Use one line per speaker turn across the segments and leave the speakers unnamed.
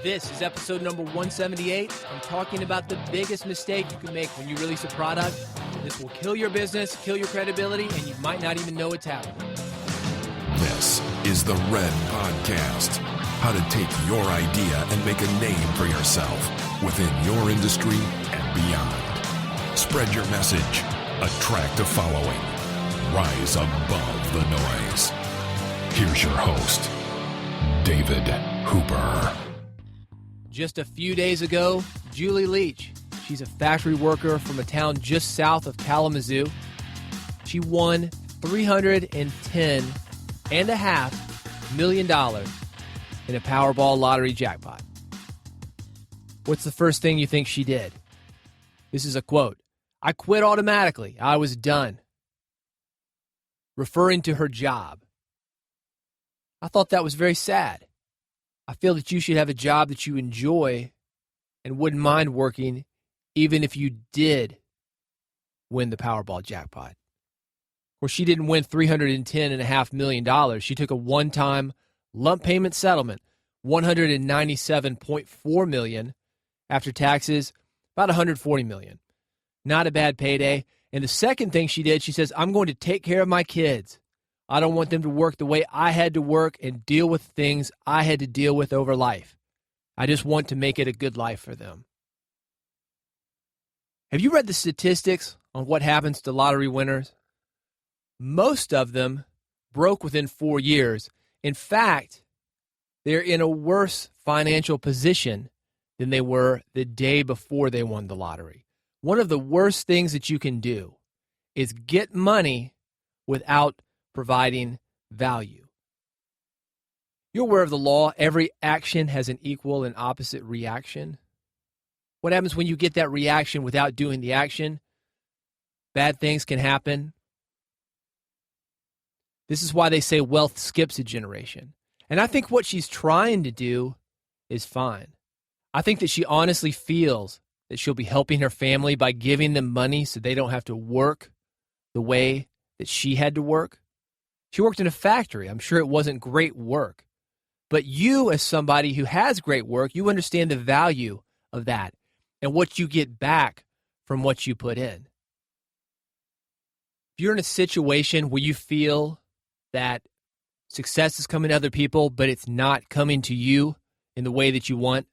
This is episode number 178. I'm talking about the biggest mistake you can make when you release a product. This will kill your business, kill your credibility, and you might not even know it's happening.
This is the Red Podcast. How to take your idea and make a name for yourself within your industry and beyond. Spread your message. Attract a following. Rise above the noise. Here's your host, David Hooper.
Just a few days ago, Julie Leach, she's a factory worker from a town just south of Kalamazoo. She won $310.5 million in a Powerball lottery jackpot. What's the first thing you think she did? This is a quote. "I quit automatically. I was done." Referring to her job. I thought that was very sad. I feel that you should have a job that you enjoy and wouldn't mind working even if you did win the Powerball jackpot. Of course, she didn't win $310.5 million. She took a one-time lump payment settlement, $197.4 million after taxes, about $140 million. Not a bad payday. And the second thing she did, she says, "I'm going to take care of my kids. I don't want them to work the way I had to work and deal with things I had to deal with over life. I just want to make it a good life for them." Have you read the statistics on what happens to lottery winners? Most of them broke within 4 years. In fact, they're in a worse financial position than they were the day before they won the lottery. One of the worst things that you can do is get money without providing value. You're aware of the law. Every action has an equal and opposite reaction. What happens when you get that reaction without doing the action? Bad things can happen. This is why they say wealth skips a generation. And I think what she's trying to do is fine. I think that she honestly feels that she'll be helping her family by giving them money so they don't have to work the way that she had to work. She worked in a factory. I'm sure it wasn't great work. But you, as somebody who has great work, you understand the value of that and what you get back from what you put in. If you're in a situation where you feel that success is coming to other people, but it's not coming to you in the way that you want,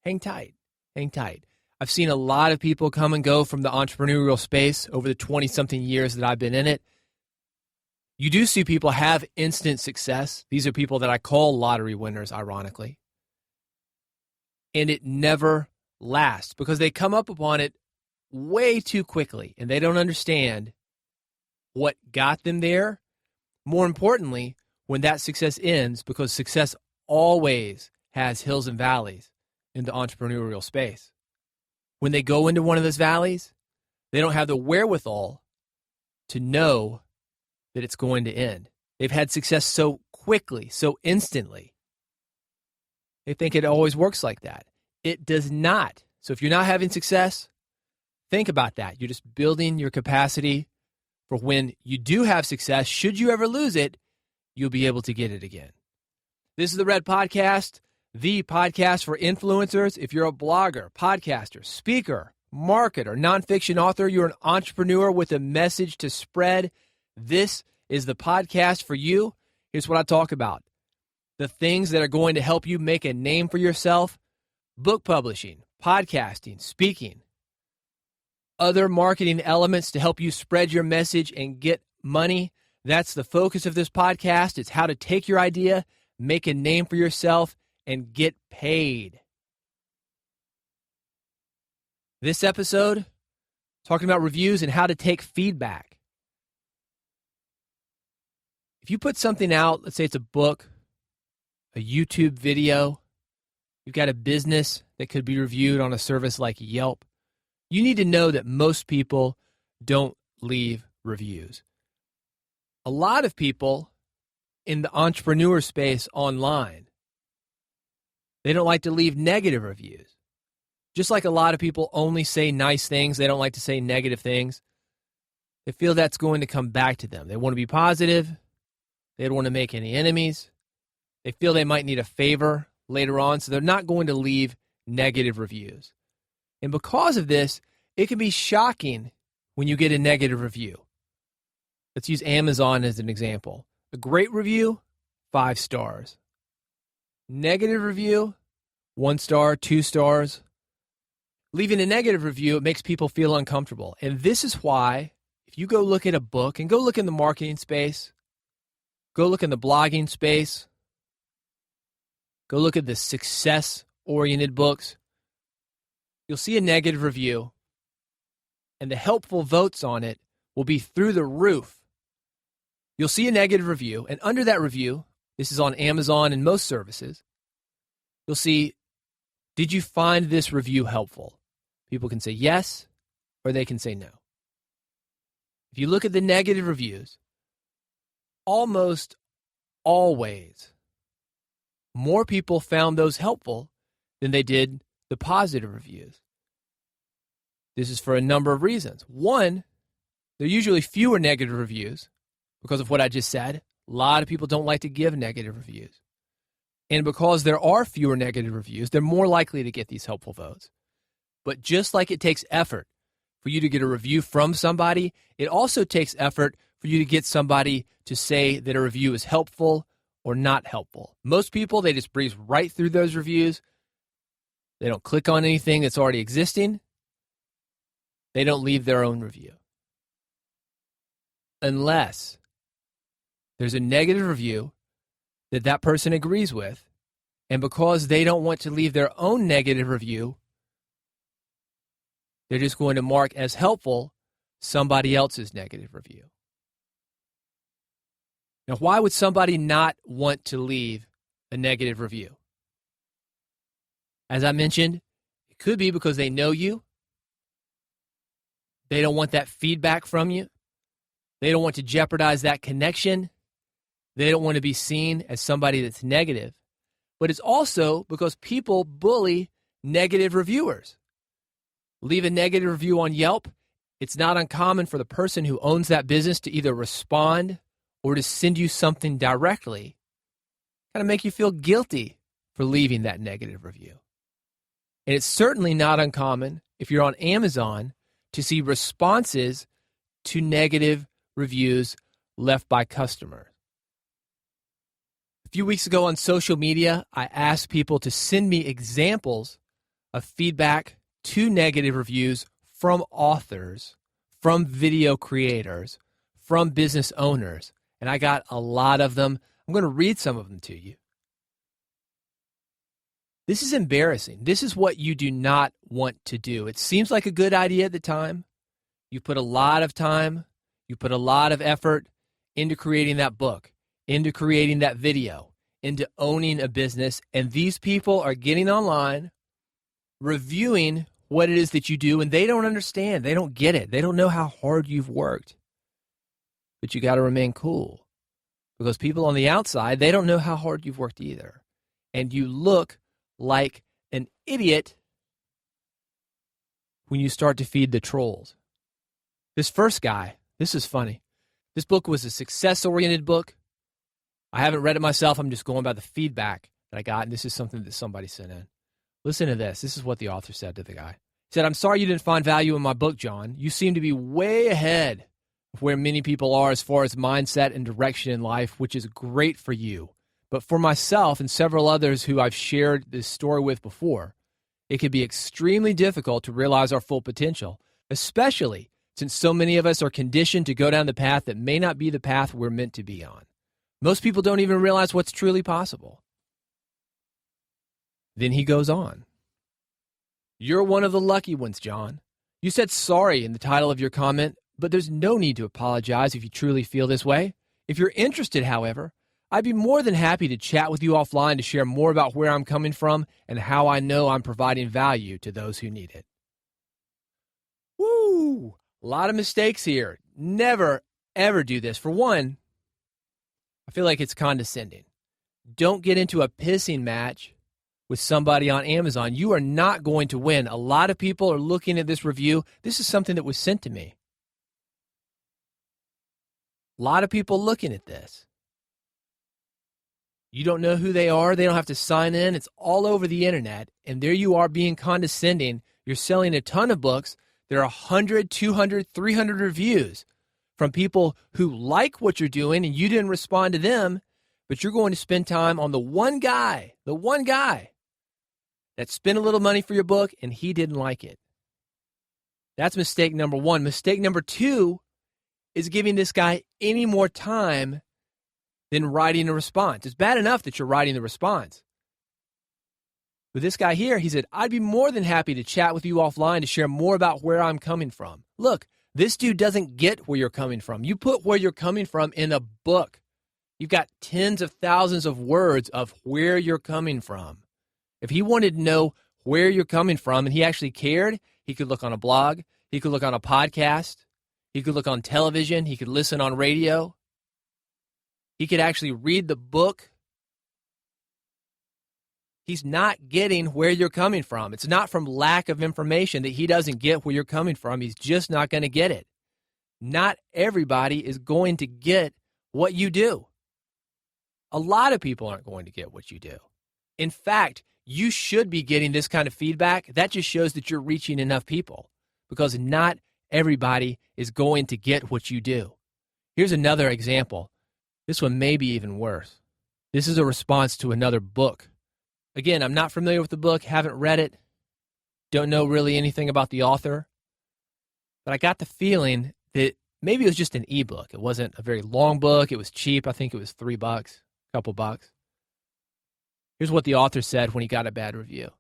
hang tight. Hang tight. I've seen a lot of people come and go from the entrepreneurial space over the 20-something years that I've been in it. You do see people have instant success. These are people that I call lottery winners, ironically. And it never lasts because they come up upon it way too quickly and they don't understand what got them there. More importantly, when that success ends, because success always has hills and valleys in the entrepreneurial space. When they go into one of those valleys, they don't have the wherewithal to know that it's going to end. They've had success so quickly, so instantly. They think it always works like that. It does not. So if you're not having success, think about that. You're just building your capacity for when you do have success. Should you ever lose it, you'll be able to get it again. This is the Red Podcast, the podcast for influencers. If you're a blogger, podcaster, speaker, marketer, nonfiction author, you're an entrepreneur with a message to spread, this is the podcast for you. Here's what I talk about. The things that are going to help you make a name for yourself: book publishing, podcasting, speaking, other marketing elements to help you spread your message and get money. That's the focus of this podcast. It's how to take your idea, make a name for yourself, and get paid. This episode, talking about reviews and how to take feedback. If you put something out, let's say it's a book, a YouTube video, you've got a business that could be reviewed on a service like Yelp, you need to know that most people don't leave reviews. A lot of people in the entrepreneur space online, they don't like to leave negative reviews. Just like a lot of people only say nice things, they don't like to say negative things. They feel that's going to come back to them. They want to be positive. They don't want to make any enemies. They feel they might need a favor, later on, so they're not going to leave negative reviews. And because of this, it can be shocking when you get a negative review. Let's use Amazon as an example. A great review, 5 stars. Negative review, 1 star, 2 stars. Leaving a negative review, it makes people feel uncomfortable. And this is why, if you go look at a book and go look in the marketing space, go look in the blogging space, go look at the success-oriented books, you'll see a negative review, and the helpful votes on it will be through the roof. You'll see a negative review, and under that review, this is on Amazon and most services, you'll see, did you find this review helpful? People can say yes, or they can say no. If you look at the negative reviews, almost always, more people found those helpful than they did the positive reviews. This is for a number of reasons. One, there are usually fewer negative reviews because of what I just said. A lot of people don't like to give negative reviews. And because there are fewer negative reviews, they're more likely to get these helpful votes. But just like it takes effort for you to get a review from somebody, it also takes effort for you to get somebody to say that a review is helpful or not helpful. Most people, they just breeze right through those reviews. They don't click on anything that's already existing. They don't leave their own review. Unless there's a negative review that that person agrees with, and because they don't want to leave their own negative review, they're just going to mark as helpful somebody else's negative review. Now, why would somebody not want to leave a negative review? As I mentioned, it could be because they know you. They don't want that feedback from you. They don't want to jeopardize that connection. They don't want to be seen as somebody that's negative. But it's also because people bully negative reviewers. Leave a negative review on Yelp. It's not uncommon for the person who owns that business to either respond or to send you something directly, kind of make you feel guilty for leaving that negative review. And it's certainly not uncommon if you're on Amazon to see responses to negative reviews left by customers. A few weeks ago on social media, I asked people to send me examples of feedback to negative reviews from authors, from video creators, from business owners, and I got a lot of them. I'm going to read some of them to you. This is embarrassing. This is what you do not want to do. It seems like a good idea at the time. You put a lot of time, you put a lot of effort into creating that book, into creating that video, into owning a business, and these people are getting online, reviewing what it is that you do, and they don't understand. They don't get it. They don't know how hard you've worked. But you got to remain cool because people on the outside, they don't know how hard you've worked either. And you look like an idiot when you start to feed the trolls. This first guy, this is funny. This book was a success-oriented book. I haven't read it myself. I'm just going by the feedback that I got, and this is something that somebody sent in. Listen to this. This is what the author said to the guy. He said, "I'm sorry you didn't find value in my book, John. You seem to be way ahead of where many people are as far as mindset and direction in life, which is great for you. But for myself and several others who I've shared this story with before, it can be extremely difficult to realize our full potential, especially since so many of us are conditioned to go down the path that may not be the path we're meant to be on. Most people don't even realize what's truly possible." Then he goes on. "You're one of the lucky ones, John. You said sorry in the title of your comment, but there's no need to apologize if you truly feel this way. If you're interested, however, I'd be more than happy to chat with you offline to share more about where I'm coming from and how I know I'm providing value to those who need it." Woo! A lot of mistakes here. Never, ever do this. For one, I feel like it's condescending. Don't get into a pissing match with somebody on Amazon. You are not going to win. A lot of people are looking at this review. This is something that was sent to me. A lot of people looking at this. You don't know who they are. They don't have to sign in. It's all over the internet. And there you are being condescending. You're selling a ton of books. There are 100, 200, 300 reviews from people who like what you're doing and you didn't respond to them, but you're going to spend time on the one guy that spent a little money for your book and he didn't like it. That's mistake number one. Mistake number two is giving this guy any more time than writing a response. It's bad enough that you're writing the response. But this guy here, he said, I'd be more than happy to chat with you offline to share more about where I'm coming from. Look, this dude doesn't get where you're coming from. You put where you're coming from in a book. You've got tens of thousands of words of where you're coming from. If he wanted to know where you're coming from and he actually cared, he could look on a blog, he could look on a podcast, he could look on television, he could listen on radio. He could actually read the book. He's not getting where you're coming from. It's not from lack of information that he doesn't get where you're coming from. He's just not going to get it. Not everybody is going to get what you do. A lot of people aren't going to get what you do. In fact, you should be getting this kind of feedback. That just shows that you're reaching enough people because not everybody is going to get what you do. Here's another example. This one may be even worse. This is a response to another book. Again, I'm not familiar with the book, haven't read it, don't know really anything about the author, but I got the feeling that maybe it was just an ebook. It wasn't a very long book. It was cheap. I think it was $3, a couple bucks. Here's what the author said when he got a bad review.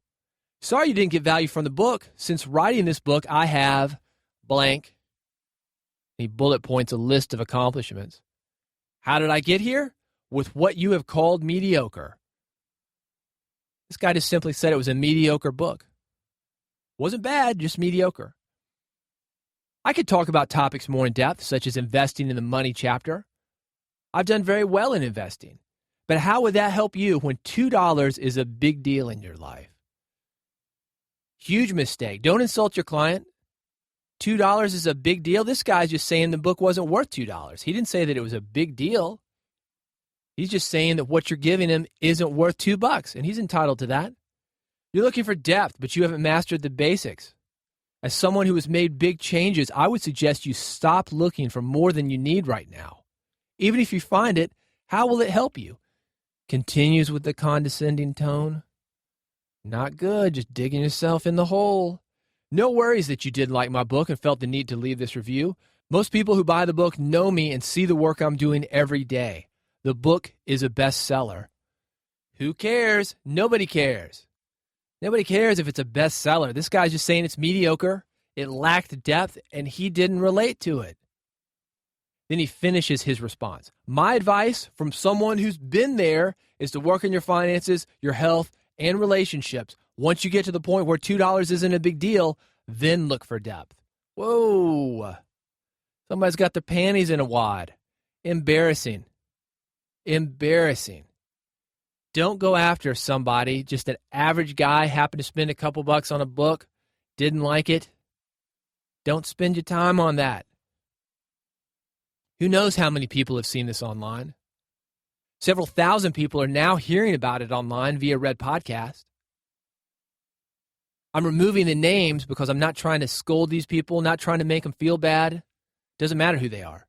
Sorry you didn't get value from the book. Since writing this book, I have blank. He bullet points a list of accomplishments. How did I get here? With what you have called mediocre. This guy just simply said it was a mediocre book. Wasn't bad, just mediocre. I could talk about topics more in depth, such as investing in the money chapter. I've done very well in investing. But how would that help you when $2 is a big deal in your life? Huge mistake. Don't insult your client. $2 is a big deal. This guy's just saying the book wasn't worth $2. He didn't say that it was a big deal. He's just saying that what you're giving him isn't worth $2, and he's entitled to that. You're looking for depth, but you haven't mastered the basics. As someone who has made big changes, I would suggest you stop looking for more than you need right now. Even if you find it, how will it help you? Continues with the condescending tone. Not good, just digging yourself in the hole. No worries that you did like my book and felt the need to leave this review. Most people who buy the book know me and see the work I'm doing every day. The book is a bestseller. Who cares? Nobody cares. Nobody cares if it's a bestseller. This guy's just saying it's mediocre, it lacked depth, and he didn't relate to it. Then he finishes his response. My advice from someone who's been there is to work on your finances, your health, and relationships. Once you get to the point where $2 isn't a big deal, then look for depth. Whoa. Somebody's got their panties in a wad. Embarrassing. Embarrassing. Don't go after somebody, just an average guy, happened to spend a couple bucks on a book, didn't like it. Don't spend your time on that. Who knows how many people have seen this online? Several thousand people are now hearing about it online via Red Podcast. I'm removing the names because I'm not trying to scold these people, not trying to make them feel bad. Doesn't matter who they are.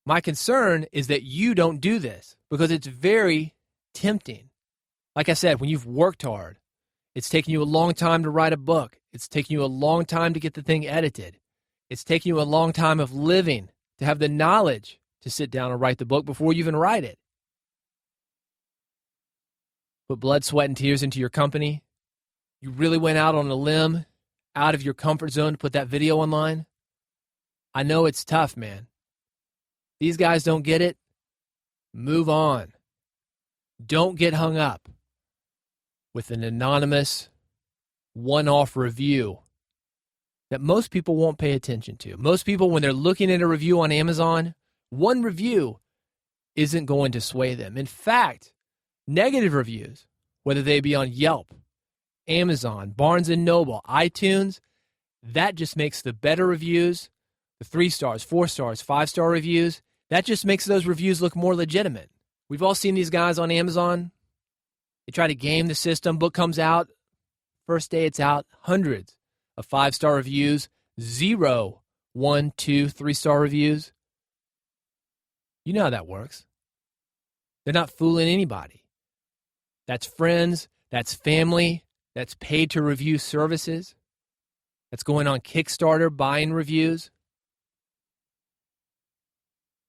My concern is that you don't do this because it's very tempting. Like I said, when you've worked hard, it's taken you a long time to write a book. It's taken you a long time to get the thing edited. It's taken you a long time of living to have the knowledge to sit down and write the book before you even write it. Put blood, sweat, and tears into your company. You really went out on a limb, out of your comfort zone to put that video online. I know it's tough, man. These guys don't get it. Move on. Don't get hung up with an anonymous, one-off review that most people won't pay attention to. Most people, when they're looking at a review on Amazon, one review isn't going to sway them. In fact, negative reviews, whether they be on Yelp, Amazon, Barnes & Noble, iTunes, that just makes the better reviews, the 3 stars, 4 stars, 5-star reviews, that just makes those reviews look more legitimate. We've all seen these guys on Amazon. They try to game the system. Book comes out. First day it's out. Hundreds of 5-star reviews. 0, 1, 2, 3-star reviews. You know how that works. They're not fooling anybody. That's friends. That's family. That's paid to review services. That's going on Kickstarter, buying reviews.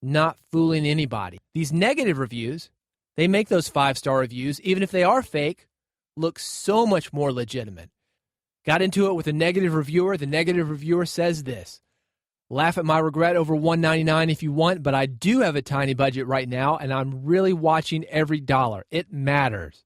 Not fooling anybody. These negative reviews, they make those 5-star reviews, even if they are fake, look so much more legitimate. Got into it with a negative reviewer. The negative reviewer says this: laugh at my regret over $1.99 if you want, but I do have a tiny budget right now, and I'm really watching every dollar. It matters.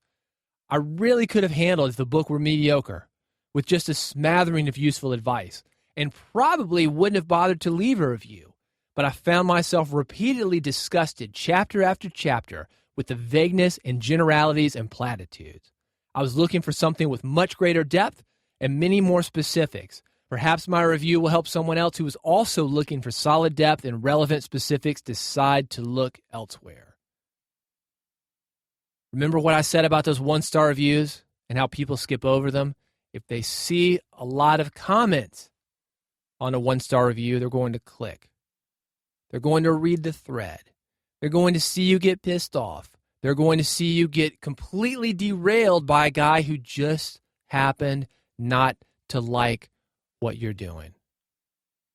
I really could have handled if the book were mediocre, with just a smattering of useful advice, and probably wouldn't have bothered to leave a review. But I found myself repeatedly disgusted, chapter after chapter, with the vagueness and generalities and platitudes. I was looking for something with much greater depth and many more specifics. Perhaps my review will help someone else who is also looking for solid depth and relevant specifics decide to look elsewhere. Remember what I said about those 1-star reviews and how people skip over them? If they see a lot of comments on a 1-star review, they're going to click. They're going to read the thread. They're going to see you get pissed off. They're going to see you get completely derailed by a guy who just happened not to like what you're doing.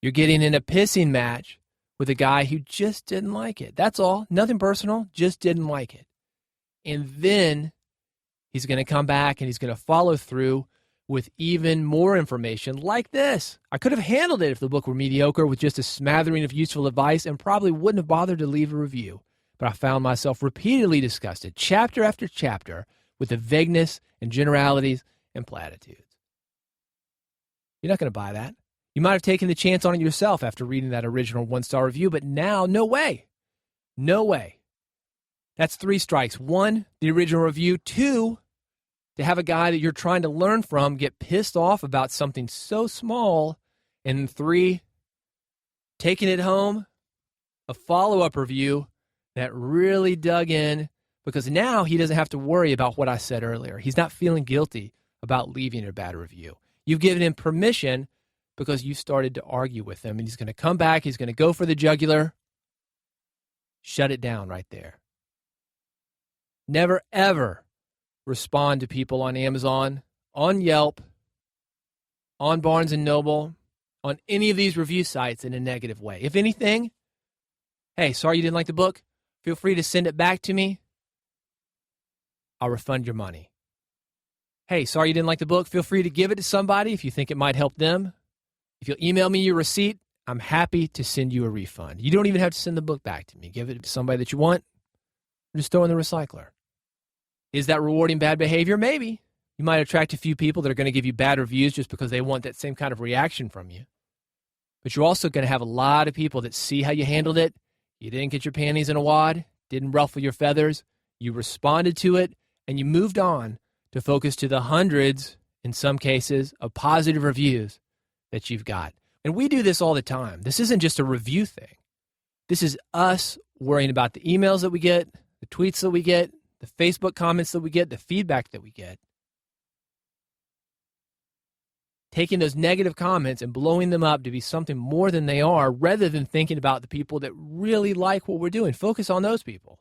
You're getting in a pissing match with a guy who just didn't like it. That's all. Nothing personal, just didn't like it. And then he's going to come back and he's going to follow through with even more information like this. I could have handled it if the book were mediocre with just a smattering of useful advice and probably wouldn't have bothered to leave a review. But I found myself repeatedly disgusted, chapter after chapter, with the vagueness and generalities and platitudes. You're not going to buy that. You might have taken the chance on it yourself after reading that original 1-star review, but now, no way. No way. That's 3 strikes. 1, the original review. 2, to have a guy that you're trying to learn from get pissed off about something so small. And 3, taking it home, a follow-up review that really dug in, because now he doesn't have to worry about what I said earlier. He's not feeling guilty about leaving a bad review. You've given him permission because you started to argue with him, and he's going to come back. He's going to go for the jugular. Shut it down right there. Never, ever respond to people on Amazon, on Yelp, on Barnes & Noble, on any of these review sites in a negative way. If anything, hey, sorry you didn't like the book. Feel free to send it back to me. I'll refund your money. Hey, sorry you didn't like the book. Feel free to give it to somebody if you think it might help them. If you'll email me your receipt, I'm happy to send you a refund. You don't even have to send the book back to me. Give it to somebody that you want. Just throw in the recycler. Is that rewarding bad behavior? Maybe. You might attract a few people that are going to give you bad reviews just because they want that same kind of reaction from you. But you're also going to have a lot of people that see how you handled it. You didn't get your panties in a wad, didn't ruffle your feathers. You responded to it, and you moved on to focus to the hundreds, in some cases, of positive reviews that you've got. And we do this all the time. This isn't just a review thing. This is us worrying about the emails that we get, the tweets that we get, the Facebook comments that we get, the feedback that we get. Taking those negative comments and blowing them up to be something more than they are, rather than thinking about the people that really like what we're doing. Focus on those people.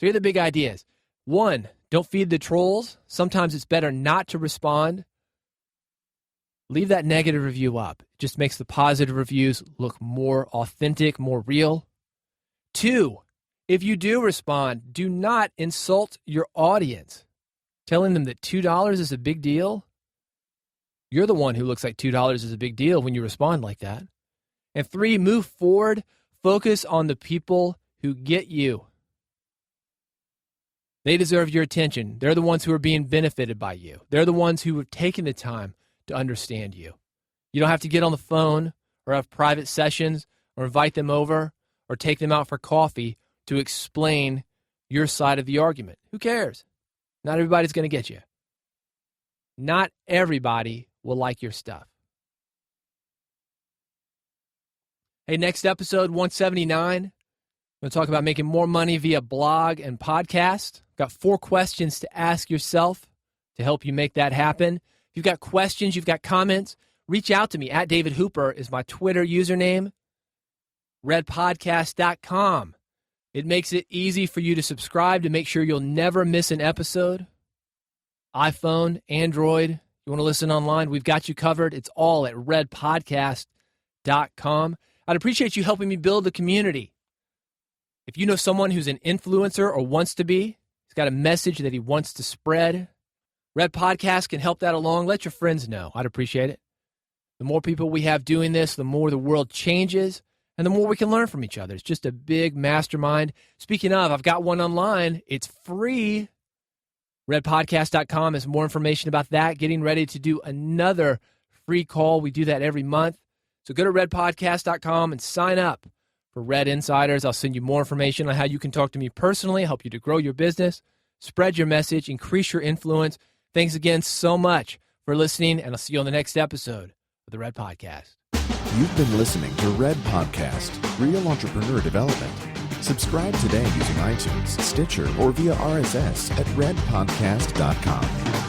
So here are the big ideas. 1, don't feed the trolls. Sometimes it's better not to respond. Leave that negative review up. It just makes the positive reviews look more authentic, more real. 2, if you do respond, do not insult your audience. Telling them that $2 is a big deal. You're the one who looks like $2 is a big deal when you respond like that. And 3, move forward. Focus on the people who get you. They deserve your attention. They're the ones who are being benefited by you. They're the ones who have taken the time to understand you. You don't have to get on the phone or have private sessions or invite them over or take them out for coffee to explain your side of the argument. Who cares? Not everybody's going to get you. Not everybody will like your stuff. Hey, next episode, 179. We'll talk about making more money via blog and podcast. Got 4 questions to ask yourself to help you make that happen. If you've got questions, you've got comments, reach out to me. At David Hooper is my Twitter username. redpodcast.com. It makes it easy for you to subscribe to make sure you'll never miss an episode. iPhone, Android, you want to listen online, we've got you covered. It's all at redpodcast.com. I'd appreciate you helping me build a community. If you know someone who's an influencer or wants to be, he's got a message that he wants to spread, Red Podcast can help that along. Let your friends know. I'd appreciate it. The more people we have doing this, the more the world changes, and the more we can learn from each other. It's just a big mastermind. Speaking of, I've got one online. It's free. Redpodcast.com has more information about that. Getting ready to do another free call. We do that every month. So go to redpodcast.com and sign up for Red Insiders. I'll send you more information on how you can talk to me personally, help you to grow your business, spread your message, increase your influence. Thanks again so much for listening, and I'll see you on the next episode of the Red Podcast.
You've been listening to Red Podcast, Real Entrepreneur Development. Subscribe today using iTunes, Stitcher, or via RSS at redpodcast.com.